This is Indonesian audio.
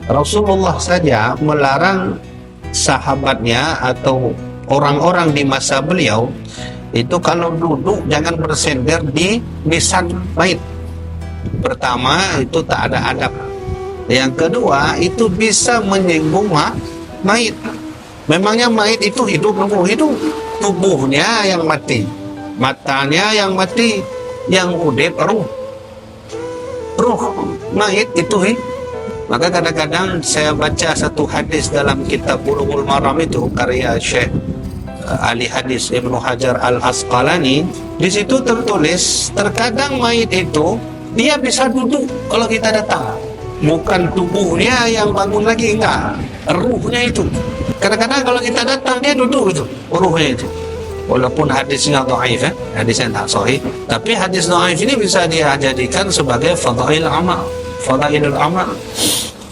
Rasulullah saja melarang sahabatnya atau orang-orang di masa beliau itu kalau duduk jangan bersender di nisan mayit. Pertama, itu tak ada adab. Yang kedua, itu bisa menyinggung mayit. Memangnya mayit itu hidup? Tubuhnya yang mati, matanya yang mati, yang udip ruh mayit itu Maka kadang-kadang saya baca satu hadis dalam kitab Bulughul Maram itu karya Syekh ahli hadis Ibnu Hajar Al-Asqalani. Di situ tertulis terkadang mayit itu dia bisa duduk kalau kita datang, bukan tubuhnya yang bangun lagi, enggak, ruhnya itu. Kadang-kadang kalau kita datang dia duduk itu, ruhnya itu. Walaupun hadisnya dhaif, hadisnya tak sahih, tapi hadis dhaif ini bisa dia jadikan sebagai fadailul amal.